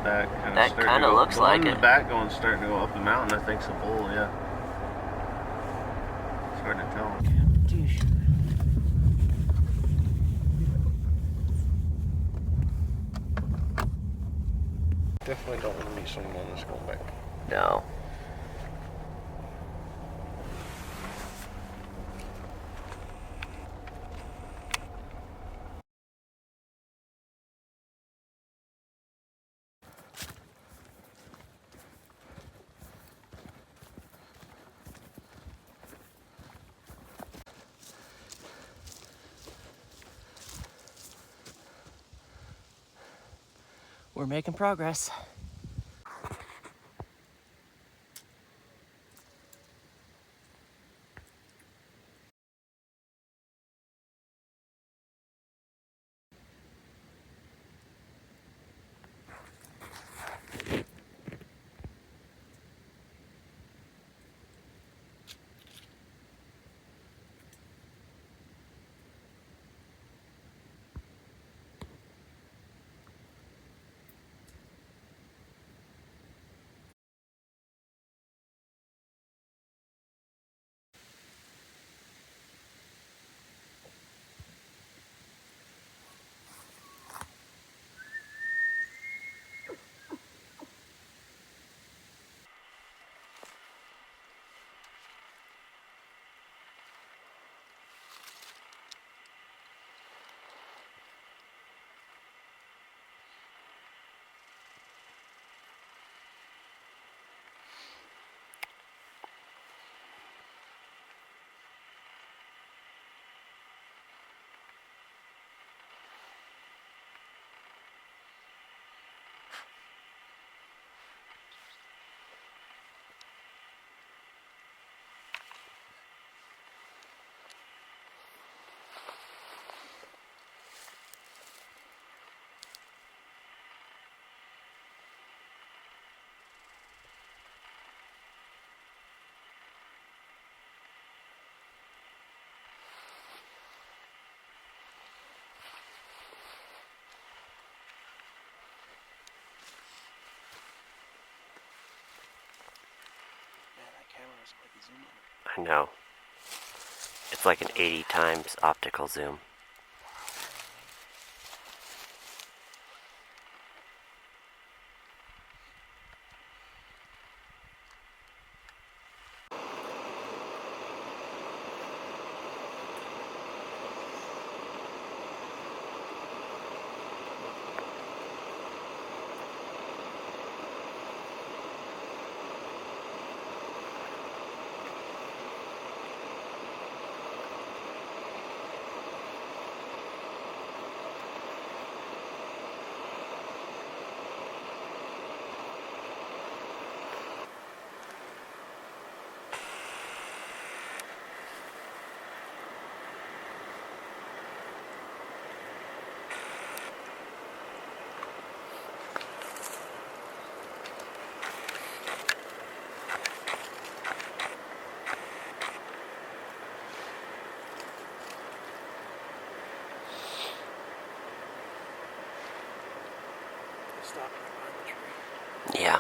back kind of That starting kind to of go. looks The like one in it. the back going starting to go up the mountain, I think's a bull, yeah. It's hard to tell. Definitely don't want to meet someone on this going back. No. We're making progress. I know. It's like an 80 times optical zoom. Yeah.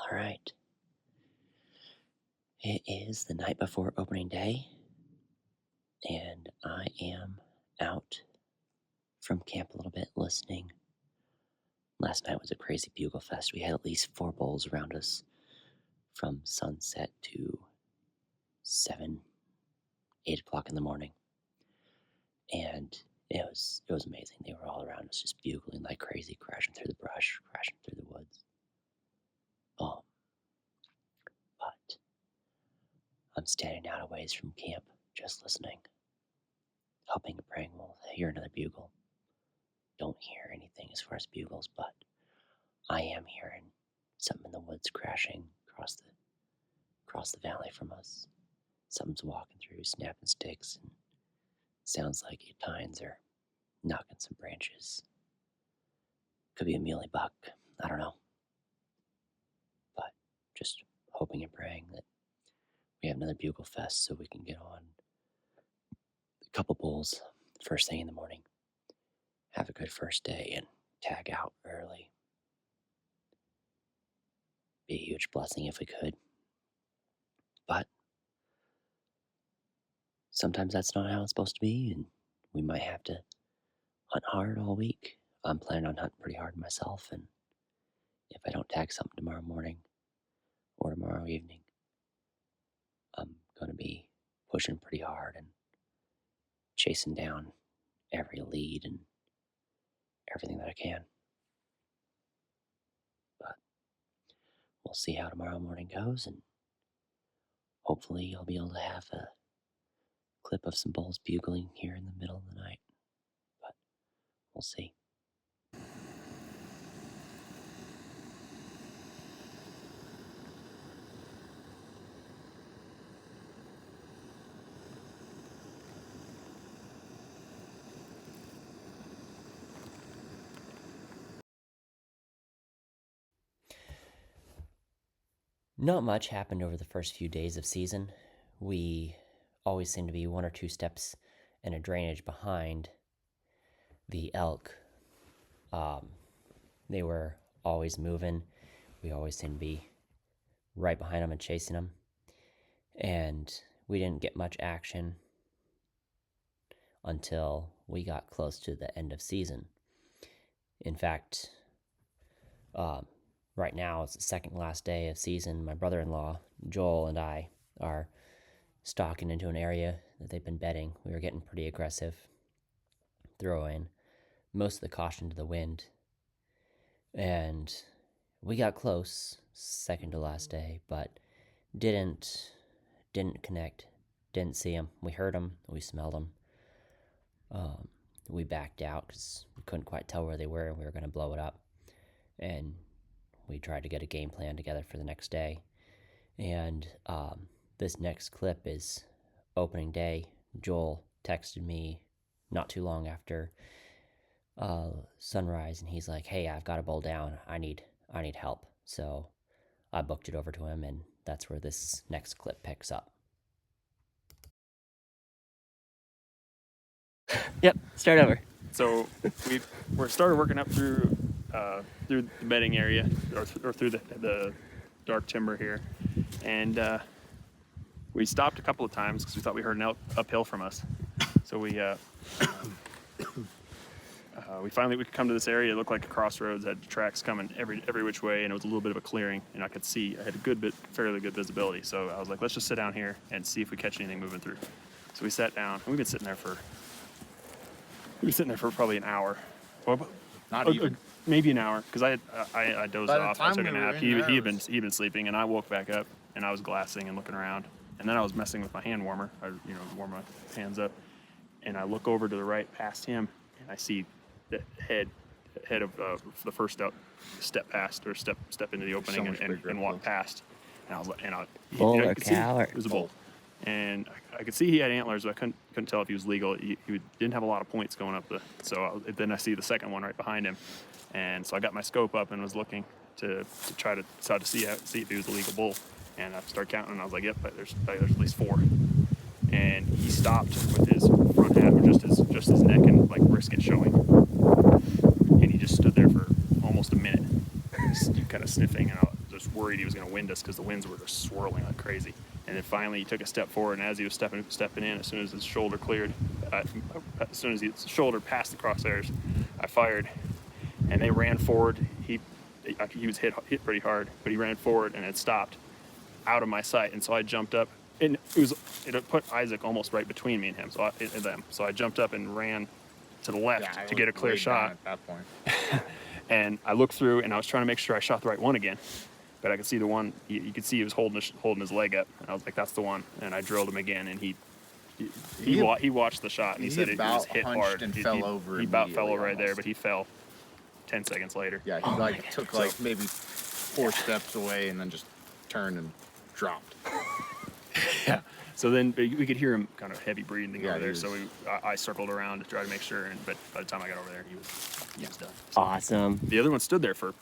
All right. It is the night before opening day, and I am out from camp a little bit listening. Last night was a crazy bugle fest. We had at least 4 bulls around us from sunset to 7, 8 o'clock in the morning. And it was amazing. They were all around us just bugling like crazy, crashing through the brush, crashing through the woods. But I'm standing out a ways from camp, just listening, hoping and praying we'll hear another bugle. Don't hear anything as far as bugles, but I am hearing something in the woods crashing across the valley from us. Something's walking through, snapping sticks, and sounds like tines are knocking some branches. Could be a muley buck. I don't know. But just hoping and praying that we have another bugle fest so we can get on a couple bulls first thing in the morning. Have a good first day and tag out early. Be a huge blessing if we could. But sometimes that's not how it's supposed to be, and we might have to hunt hard all week. I'm planning on hunting pretty hard myself, and if I don't tag something tomorrow morning or tomorrow evening, I'm going to be pushing pretty hard and chasing down every lead and everything that I can. But we'll see how tomorrow morning goes, and hopefully I'll be able to have a clip of some bulls bugling here in the middle of the night. But we'll see. Not much happened over the first few days of season. We always seem to be 1 or 2 steps in a drainage behind the elk. They were always moving. We always seemed to be right behind them and chasing them. And we didn't get much action until we got close to the end of season. In fact, right now it's the second last day of season. My brother-in-law, Joel, and I are stalking into an area that they've been bedding. We were getting pretty aggressive, throwing most of the caution to the wind. And we got close, second to last day, but didn't connect, didn't see them. We heard them, we smelled them. We backed out because we couldn't quite tell where they were, and we were going to blow it up. And we tried to get a game plan together for the next day. And this next clip is opening day. Joel texted me not too long after sunrise, and he's like, "Hey, I've got a bull down. I need help." So I booked it over to him, and that's where this next clip picks up. Yep, start over. So we're started working up through the bedding area or through the dark timber here, and we stopped a couple of times because we thought we heard an elk uphill from us. So we finally could come to this area. It looked like a crossroads, had tracks coming every which way, and it was a little bit of a clearing, and I had fairly good visibility. So I was like, let's just sit down here and see if we catch anything moving through. So we sat down, and we've been sitting there for probably an hour. Well, Not even. maybe an hour, because I dozed By the off. I time took a we were nap. in there, He'd been sleeping, and I woke back up, and I was glassing and looking around, and then I was messing with my hand warmer. I warm my hands up, and I look over to the right past him, and I see the head of the first step past, or step into the opening and walk past, and I was like, Bull or cow? It was a bull, and I could see he had antlers, but I couldn't tell if he was legal. He didn't have a lot of points going up then I see the second one right behind him, and so I got my scope up and was looking to try to see if he was a legal bull, and I started counting, and I was like, yep, there's at least 4, and he stopped with his front half, or just his neck and like brisket showing, and he just stood there for almost a minute, kind of sniffing, and I was just worried he was going to wind us because the winds were just swirling like crazy. And then finally he took a step forward, and as he was stepping in, as soon as his shoulder cleared, as soon as his shoulder passed the crosshairs, I fired, and they ran forward. He was hit pretty hard, but he ran forward and it stopped out of my sight, and so I jumped up, and it put Isaac almost right between me and him, so I jumped up and ran to the left to get a clear shot. At that point. And I looked through, and I was trying to make sure I shot the right one again. But I could see the one. You could see he was holding his leg up, and I was like, "That's the one." And I drilled him again, and he watched the shot, and he said he was hit hard. And fell over. He about fell over almost. right there, but he fell 10 seconds later. Yeah, he took maybe 4 steps away, and then just turned and dropped. Yeah. So then we could hear him kind of heavy breathing Yeah, over there. he So I circled around to try to make sure, but by the time I got over there, he was done. So Awesome. the other one stood there for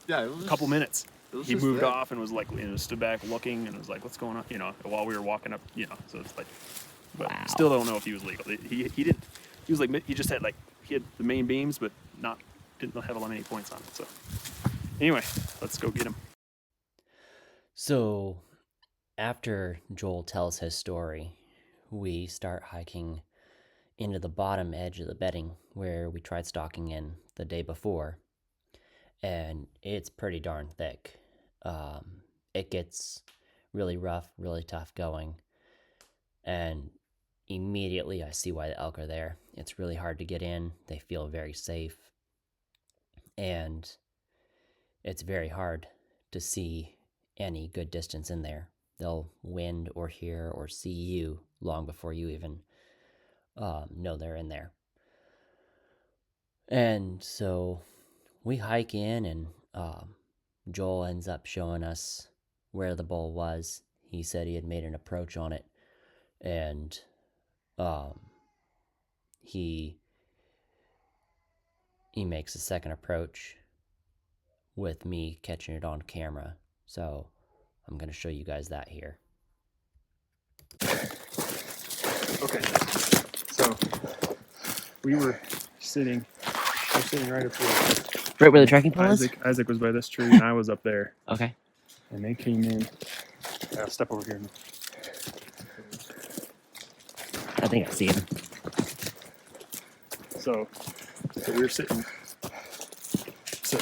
Yeah, it was a couple minutes. He just moved there. off and was like, stood back looking and was like, "What's going on?" While we were walking up, So it's like, but Wow. still don't know if he was legal. He didn't. He was like, he just had he had the main beams, but didn't have many points on it. So anyway, let's go get him. So, after Joel tells his story, we start hiking into the bottom edge of the bedding where we tried stalking in the day before, and it's pretty darn thick. It gets really rough, really tough going, and immediately I see why the elk are there. It's really hard to get in. They feel very safe, and it's very hard to see any good distance in there. They'll wind or hear or see you long before you even know they're in there. And so we hike in, and Joel ends up showing us where the bull was. He said he had made an approach on it, and he makes a second approach with me catching it on camera. So I'm going to show you guys that here. Okay. So we were sitting right up here. Right where the tracking pole is? Isaac was by this tree, and I was up there. Okay. And they came in. I'll step over here. I think I see him. So we were sitting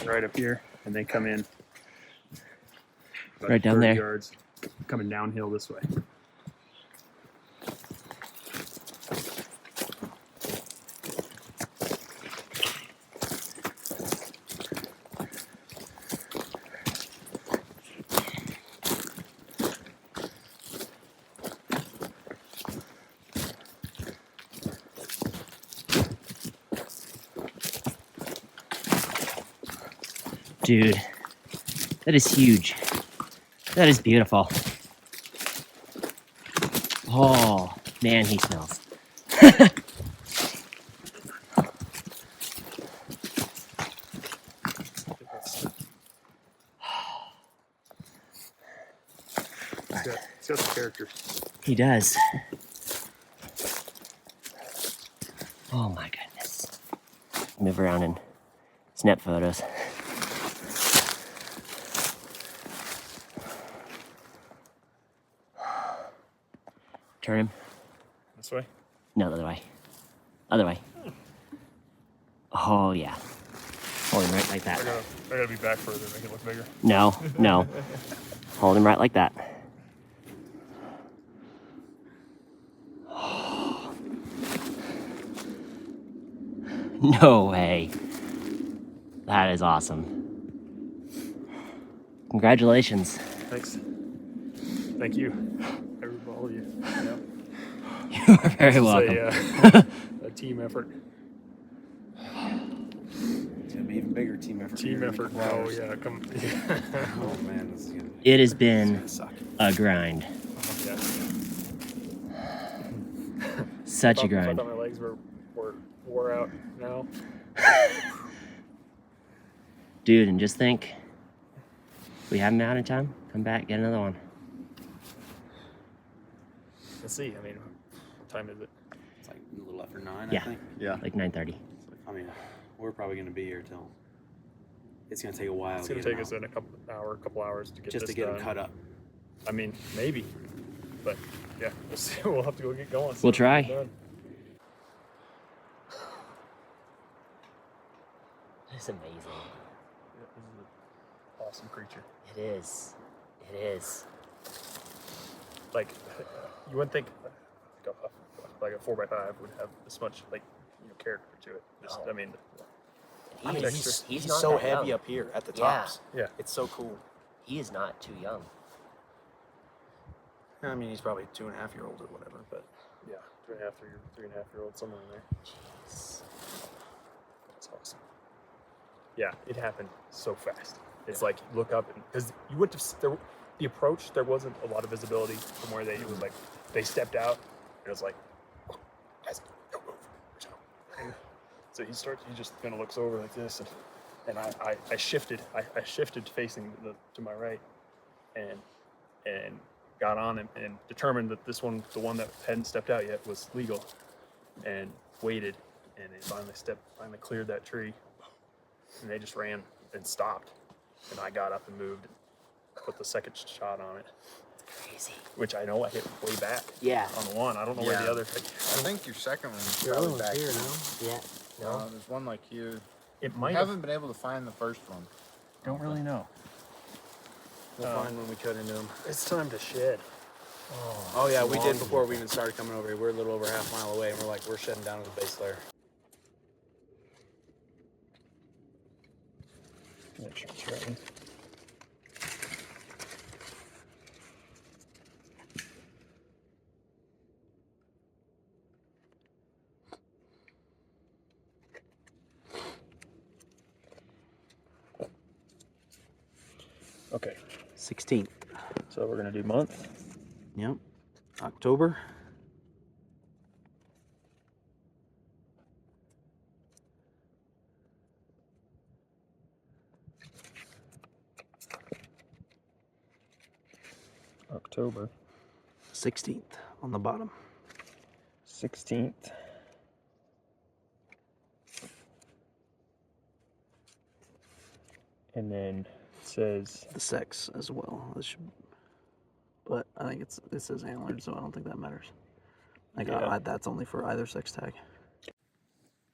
right up here, and they come in. About Right down 30 there. yards, coming downhill this way. Dude, that is huge. That is beautiful. Oh, man, he smells. He's got some character. He does. Oh my goodness. Move around and snap photos. Turn him. This way? No, the other way. Other way. Oh, yeah. Hold him right like that. I gotta be back further, make it look bigger. No, no. Hold him right like that. No way. That is awesome. Congratulations. Thanks. Thank you. All of you. Yeah. You are very welcome. A team effort. It's gonna be even bigger team effort. Team effort. Oh yeah, come. Oh man, this is gonna. It has been Suck. a grind. Yeah. Such a I grind. thought my legs were wore out now. Dude, and just think, we have him out in time, come back, get another one. Let's see. I mean, what time is it? It's like a little after 9, Yeah. I think. Yeah. Like 9:30. I mean, we're probably gonna be here till. It's gonna take a while. It's gonna take us in a couple hours to get just this to get done. them cut up. I mean, maybe, but yeah, we'll see. We'll have to go get going. We'll try. It's amazing. Yeah, this is an awesome creature. It is. It is. Like, you wouldn't think like a 4x5 would have this much character to it. Just, No. I mean, He's He's not so that heavy young. up here at the Yeah. tops. yeah. It's so cool. He is not too young. I mean, he's probably 2.5-year-old or whatever, but Yeah, 3.5-year-old, somewhere in there. Jeez. That's awesome. Yeah, it happened so fast. It's like look up and because you went to the approach, there wasn't a lot of visibility from where it was like they stepped out and it was like, oh, guys, don't move. And so he just kind of looks over like this and I shifted facing to my right and got on him and determined that this one, the one that hadn't stepped out yet, was legal, and waited, and they finally cleared that tree, and they just ran and stopped, and I got up and moved, and put the second shot on it, Crazy. which I know I hit way back Yeah. on the one. I don't know where Yeah. the other. I think your second one's Your other probably one's back here here. now. Yeah. No. There's one like here. It We might have. haven't been able to find the first one. Don't really know. We'll find when we cut into him. It's time to shed. Oh yeah, we did before we even started coming over here. We're a little over half a mile away, and we're shutting down to the base layer. Make sure it's right. Okay, 16th. so we're gonna do month. Yep. October. October 16th on the bottom. 16th. And then it says The sex as well. This should, but I think it says antlered, so I don't think that matters. Like Yeah. that's only for either sex tag.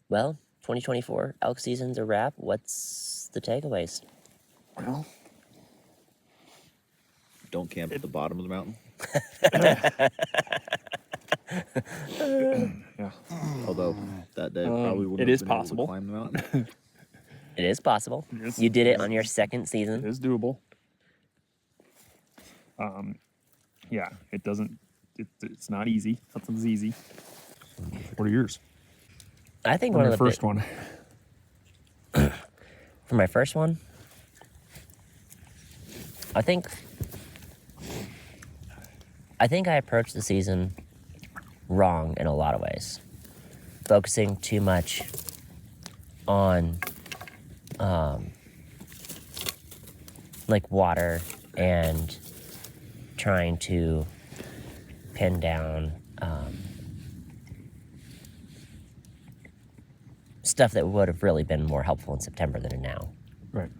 Well, 2024 elk season's a wrap. What's the takeaways? Well, don't camp at the bottom of the mountain. yeah. Although that day probably it wouldn't is have been possible. able to climb the mountain. It is possible. It is- You did it it is- on your second It season. is doable. Yeah, it doesn't. It's not easy. Nothing's easy. What are yours? I think one of the first one. for my first one, I think I approached the season wrong in a lot of ways, focusing too much on like water and trying to pin down stuff that would have really been more helpful in September than in now. Right.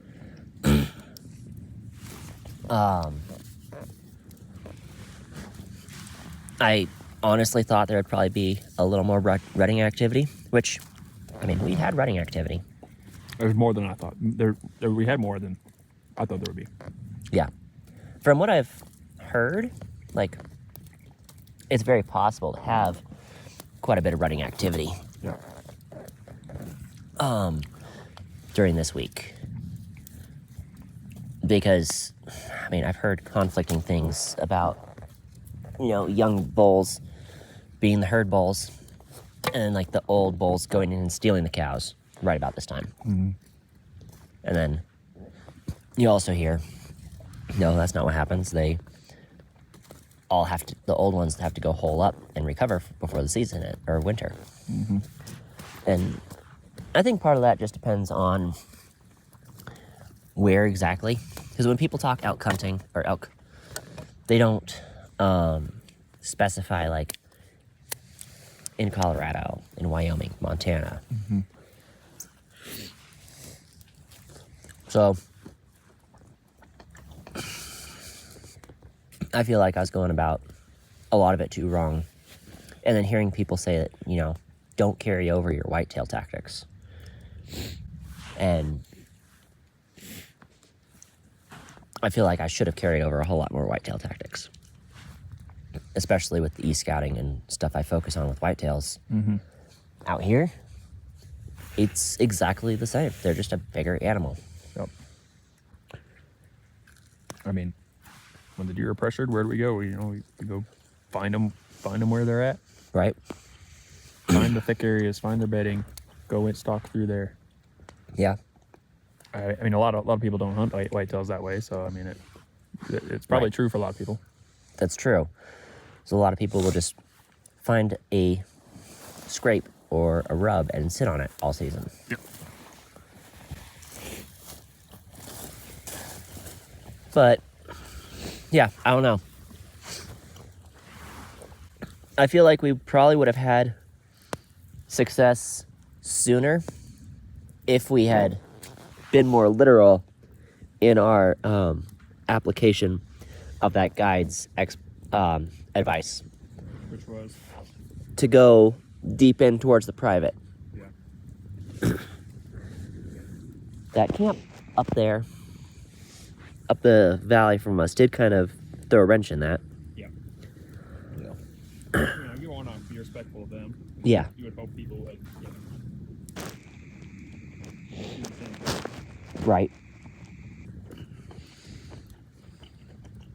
honestly thought there would probably be a little more rutting activity, which, I mean, we had rutting activity. There's more than I thought. We had more than I thought there would be. Yeah. From what I've heard, like, it's very possible to have quite a bit of rutting activity Yeah. during this week. Because, I mean, I've heard conflicting things about, young bulls being the herd bulls, and like the old bulls going in and stealing the cows right about this time. Mm-hmm. And then you also hear, no, that's not what happens. They all have to, the old ones have to go hole up and recover before the season or winter. Mm-hmm. And I think part of that just depends on where exactly. Because when people talk elk hunting or elk, they don't specify like in Colorado, in Wyoming, Montana. Mm-hmm. So I feel like I was going about a lot of it too wrong. And then hearing people say that, don't carry over your whitetail tactics. And I feel like I should have carried over a whole lot more whitetail tactics. Especially with the e-scouting and stuff I focus on with whitetails. Mm-hmm. Out here, it's exactly the same. They're just a bigger animal. Yep. I mean, when the deer are pressured, where do we go? We go find them where they're at. Right? Find the thick areas, find their bedding, go and stalk through there. Yeah. I mean, a lot of people don't hunt whitetails that way, so I mean, it's probably Right. true for a lot of people. That's true. So a lot of people will just find a scrape or a rub and sit on it all season. Yep. But yeah, I don't know. I feel like we probably would have had success sooner if we had been more literal in our application of that guide's advice Which was? to go deep in towards the private. Yeah. That camp up there, up the valley from us, did kind of throw a wrench in that. Yeah. Yeah. You want to be respectful of them. Yeah. You would hope people would, do the same. Right.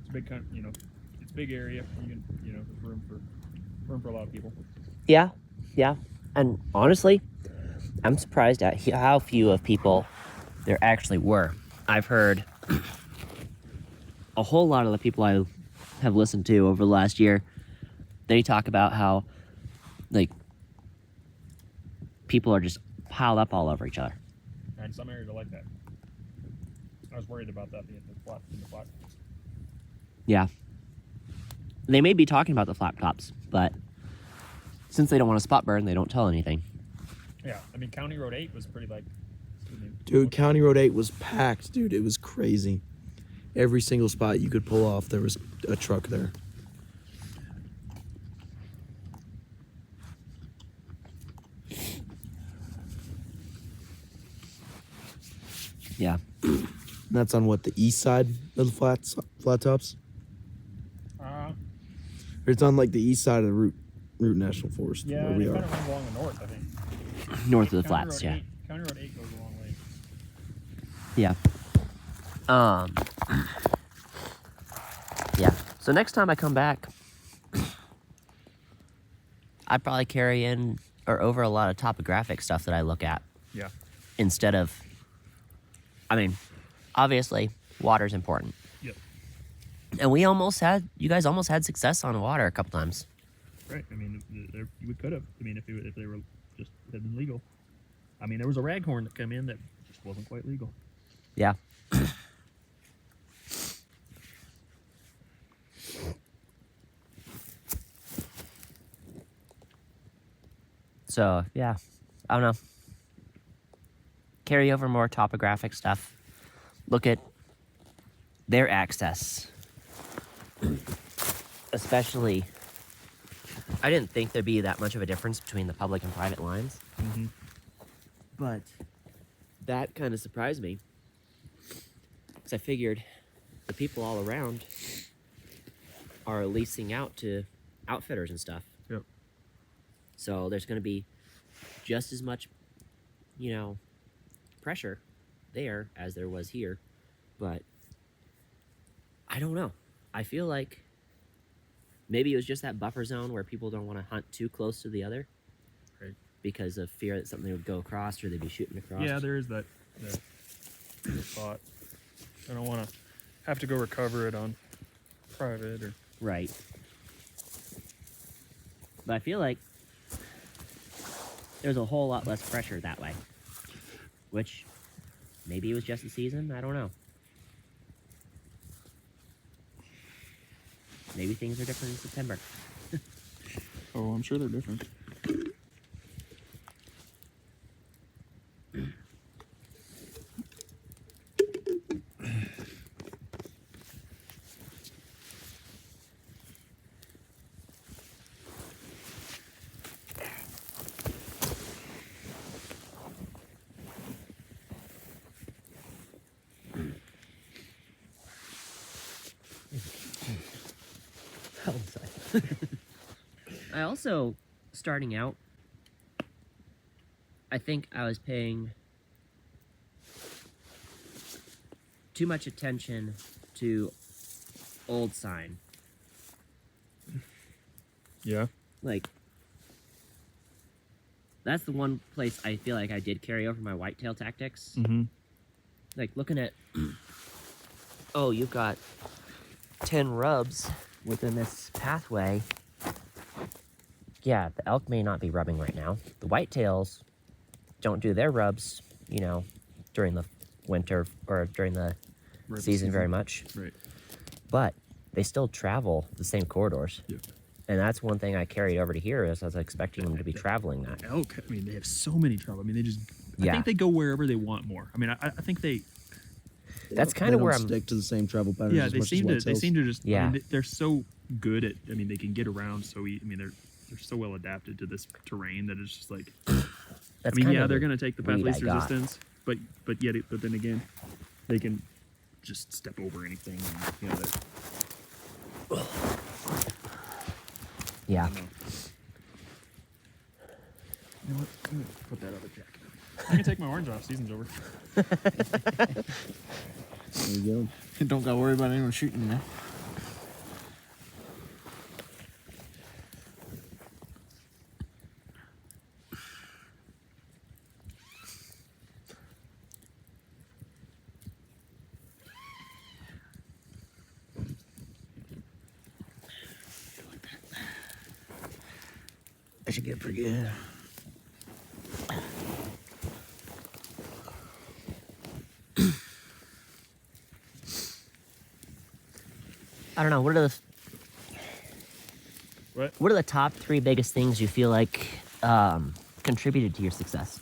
It's a big, it's a big area. You can, there's room for a lot of people. Yeah. Yeah. And honestly, I'm surprised at how few of people there actually were. I've heard a whole lot of the people I have listened to over the last year, they talk about how, like, people are just piled up all over each other. And some areas are like that. I was worried about that being in the flat. Yeah. They may be talking about the flat tops, but since they don't want to spot burn, they don't tell anything. Yeah, I mean, County Road 8 was pretty like. Dude, County Road 8 was packed, dude. It was crazy. Every single spot you could pull off, there was a truck there. Yeah. That's on what, the east side of the flat tops? Or it's on like the east side of the Root National Forest Yeah, where we it are. kind of runs along the north, I think. North of the County flats, Road yeah. 8, County Road 8 goes a long way. Yeah. Yeah. So next time I come back, I'd probably carry in or over a lot of topographic stuff that I look at. Yeah. Instead of, I mean, obviously, water's important. Yep. And you guys almost had success on water a couple times. Right. I mean, we could have. I mean, if they were just had been legal. I mean, there was a raghorn that came in that just wasn't quite legal. Yeah. So, yeah, I don't know. Carry over more topographic stuff. Look at their access. Especially I didn't think there'd be that much of a difference between the public and private lines. Mm-hmm. But that kind of surprised me. Because I figured the people all around are leasing out to outfitters and stuff. Yep. So there's going to be just as much, pressure there as there was here. But I don't know. I feel like maybe it was just that buffer zone where people don't want to hunt too close to the other. Right. Because of fear that something would go across or they'd be shooting across. Yeah, there is that thought. I don't want to have to go recover it on private or. Right. But I feel like there's a whole lot less pressure that way. Which, maybe it was just the season, I don't know. Maybe things are different in September. Oh, I'm sure they're different. I also, starting out, I think I was paying too much attention to old sign. Yeah. Like, that's the one place I feel like I did carry over my whitetail tactics. Mm-hmm. Like, looking at, oh, you've got 10 rubs within this pathway. Yeah, the elk may not be rubbing right now. The whitetails don't do their rubs, during the winter or during the season very much. Right. But they still travel the same corridors. Yep. And that's one thing I carried over to here is I was expecting them to be traveling that. Elk, I mean, they have so many trouble. I mean, they just. I Yeah. think they go wherever they want more. I mean, I think they. That's They kind of don't where I'm. stick to the same travel patterns Yeah, as they much seem as to. They whitetails. seem to just. Yeah. I mean, they're so good at. I mean, they can get around so. I mean, they're so well adapted to this terrain that it's just like. That's I mean, kind yeah, of they're the going to take the path read least I got. resistance, but then again, they can just step over anything. And, Yeah. I don't know. You know what? I'm gonna put that other jacket on. I can take my orange off. Season's over. There you go. Don't gotta worry about anyone shooting you now. I should get pretty good. I don't know. What are the top 3 biggest things you feel like contributed to your success?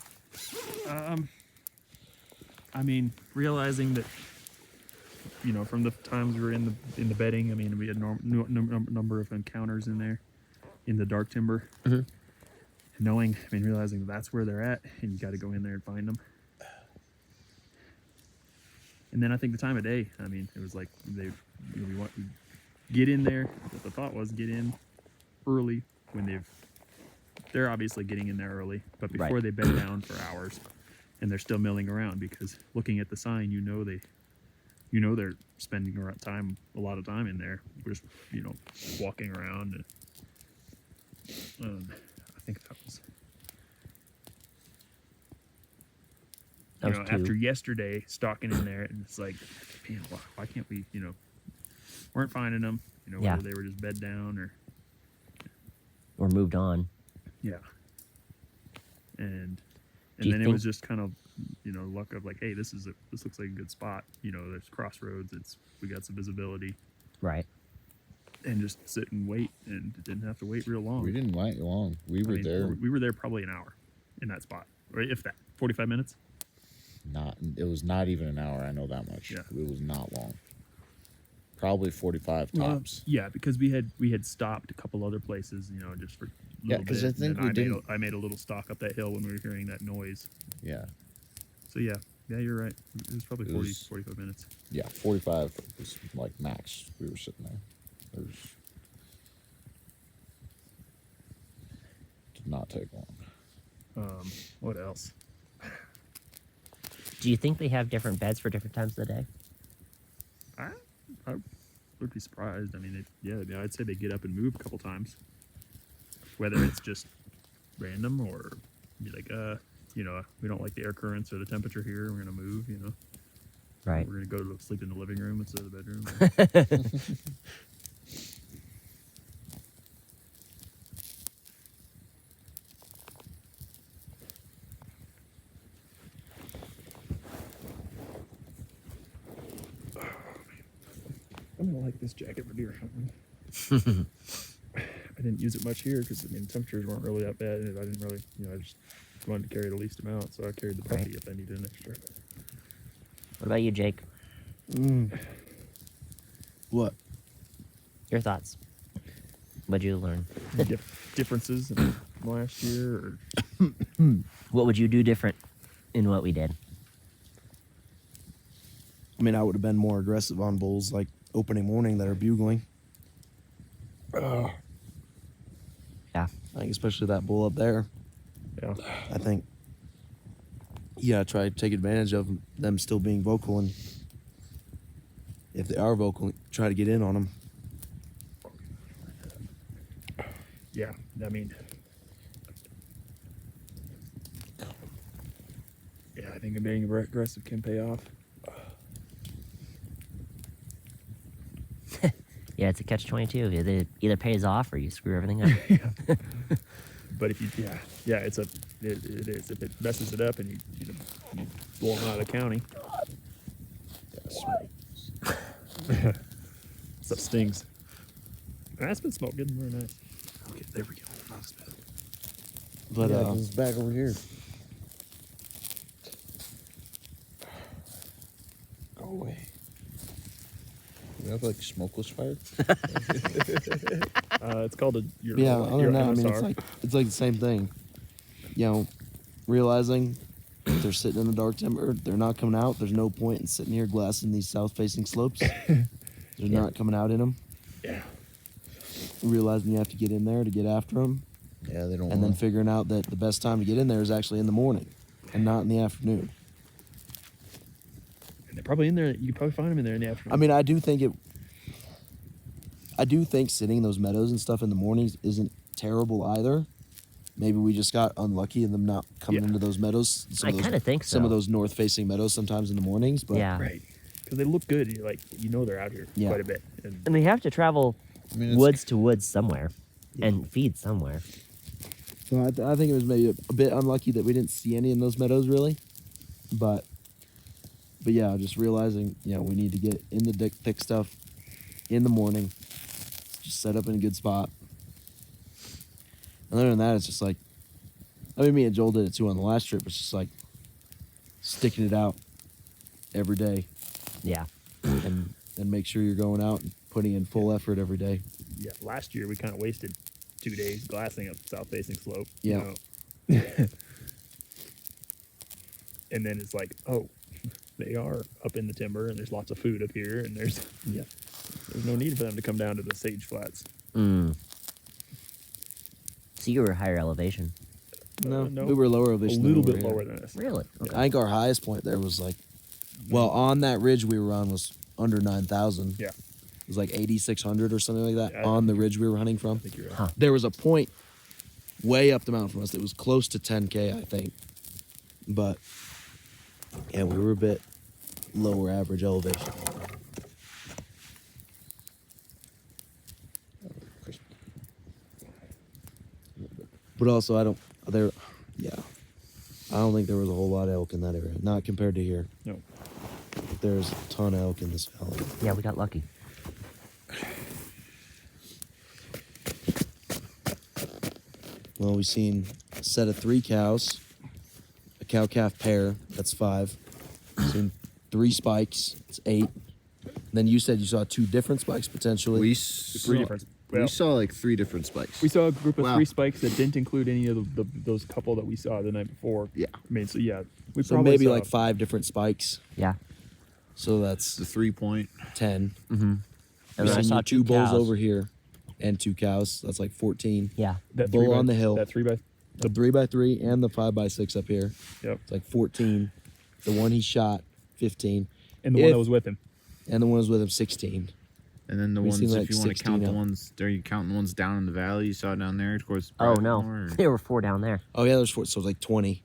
I mean, realizing that, from the times we were in the bedding, I mean, we had number of encounters in there, in the dark timber. Mhm. Realizing that's where they're at, and you got to go in there and find them. And then I think the time of day. I mean, it was like we get in there. What the thought was, get in early when they're obviously getting in there early, but before Right. they bed down for hours, and they're still milling around because looking at the sign, they're spending a lot of time in there, just walking around. And, I think that was. That was 2. After yesterday, stalking in there, and it's like, man, why can't we, weren't finding them, Yeah. whether they were just bed down Or moved on. yeah. And Do you then it think- was just kind of, luck of like, hey, this looks like a good spot. There's crossroads. We got some visibility, Right. and just sit and wait, and didn't have to wait real long. We didn't wait long. We were there. We were there probably an hour in that spot, or if that, 45 minutes. It was not even an hour. I know that much. Yeah. It was not long. probably 45 Well, tops. yeah, because we had stopped a couple other places, just for a Yeah, little 'cause bit. I think and we then didn't- I made a little stalk up that hill when we were hearing that noise. Yeah. So yeah, you're right. It was probably It 40, was- 45 minutes. Yeah, 45 was like max. We were sitting there. It did not take long. What else? Do you think they have different beds for different times of the day? I would be surprised. I mean, I'd say they get up and move a couple times. Whether it's just random or be like, we don't like the air currents or the temperature here. We're gonna move. Right. We're gonna go to sleep in the living room instead of the bedroom. I'm gonna like this jacket for deer hunting. I didn't use it much here because temperatures weren't really that bad, and I didn't really, I just wanted to carry the least amount, so I carried the puppy Right. if I needed an extra. What about you, Jake? What? Your thoughts? What'd you learn? Differences in last year, or What would you do different in what we did? I mean, I would have been more aggressive on bulls like opening morning that are bugling. Yeah. I think especially that bull up there. yeah, I think, try to take advantage of them still being vocal, and if they are vocal, try to get in on them. yeah. I mean, I think being aggressive can pay off. Yeah, it's a catch-22. It either pays off or you screw everything up. But if you, it is. If it messes it up and you blow them out of the county, stuff stings. That's been smoke getting very nice. Okay, there we go. Not as bad. But it's back over here. Go away. We have like smokeless fire. It's called a your other than that, I mean, MSR. it's like the same thing. Realizing if they're sitting in the dark timber, they're not coming out. There's no point in sitting here glassing these south-facing slopes. They're not coming out in them. Yeah. Realizing you have to get in there to get after them, Yeah, they don't. and then figuring out that the best time to get in there is actually in the morning, and not in the afternoon. And they're probably in there. You can probably find them in there in the afternoon. I mean, I do think sitting in those meadows and stuff in the mornings isn't terrible either. Maybe we just got unlucky in them not coming Yeah. into those meadows. I kind of think so. Some of those north-facing meadows sometimes in the mornings, but Yeah. right. Because they look good. You're they're out here Yeah. quite a bit. And And they have to travel I mean, it's- woods to woods somewhere and feed somewhere. So I think it was maybe a bit unlucky that we didn't see any in those meadows really, but yeah, just realizing we need to get in the thick stuff in the morning, just set up in a good spot. And other than that, it's just like, me and Joel did it too on the last trip. It's just like sticking it out every day, Yeah. and make sure you're going out and putting in full effort every day. yeah, last year we kind of wasted 2 days glassing a south-facing slope. Yeah. And then it's like, oh, they are up in the timber, and there's lots of food up here, and there's no need for them to come down to the sage flats. Mm. So you were higher elevation. No, no. we were lower A elevation. little than bit we were lower here. than us. Really? Okay. I think our highest point there was like, on that ridge we were on was under 9,000. Yeah, It was like 8,600 or something like that Yeah, I on the think ridge we were hunting from. I think you're right. Huh. There was a point way up the mountain from us that was close to 10K, I think. But yeah, we were a bit lower average elevation. But also, I don't think there was a whole lot of elk in that area. Not compared to here. No. There's a ton of elk in this valley. Yeah, we got lucky. Well, we've seen a set of 3 cows, a cow-calf pair, that's 5. We've seen 3 spikes, it's 8. Then you said you saw 2 different spikes potentially. We Three different. We Well, saw like 3 different spikes. we saw a group of Wow. 3 spikes that didn't include any of those couple that we saw the night before. Yeah. I mean, so yeah, we so probably maybe saw, like 5 different spikes. Yeah. So that's The 3-point. 10. Mm-hmm. And We then I seen saw you 2 two bulls cows. over here, and 2 cows. That's like 14. Yeah. that bull 3 by- on the hill. That 3 by. The 3x3 and the 5x6 up here. Yep. It's like 14. The one he shot, 15. And the one If- that was with him. And the one was with him, 16. And then the We ones, seen, if like, you want to 16 count the up. ones, are you counting the ones down in the valley you saw down there? Of course. Oh probably no, more, or- there were 4 down there. Oh yeah, there's 4. So it's like 20.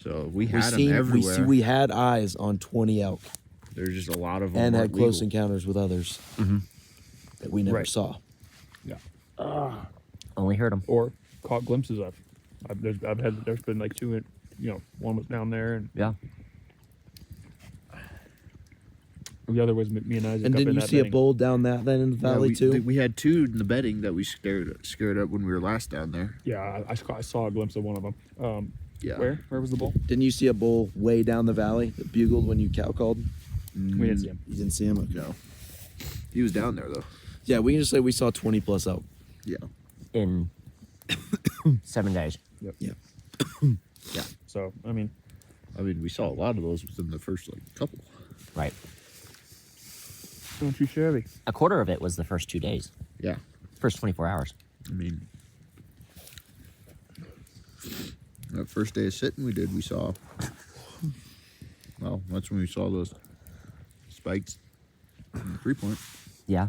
So we We had them everywhere. we had eyes on 20 elk There's just a lot of them. and had weren't close legal. encounters with others that we never Right. saw. Only heard them. Or caught glimpses of. There's been like 2, one was down there, and Yeah. the other was me and Isaac. And up didn't in you that see a bedding. bull down that then in the Yeah, valley too? we had 2 in the bedding that we scared up when we were last down there. Yeah, I saw a glimpse of one of them. Yeah. Where was the bull? Didn't you see a bull way down the valley that bugled when you cow called? We didn't see him. You didn't see him? Okay. No. He was down there though. Yeah, we can just say we saw 20 plus elk. Yeah. In 7 days. Yep. Yeah. Yeah. So I mean, We saw a lot of those within the first couple. Right. not too shabby. A quarter of it was the first 2 days. Yeah. First 24 hours. That first day of sitting we saw. Well, that's when we saw those spikes in the 3-point. Yeah.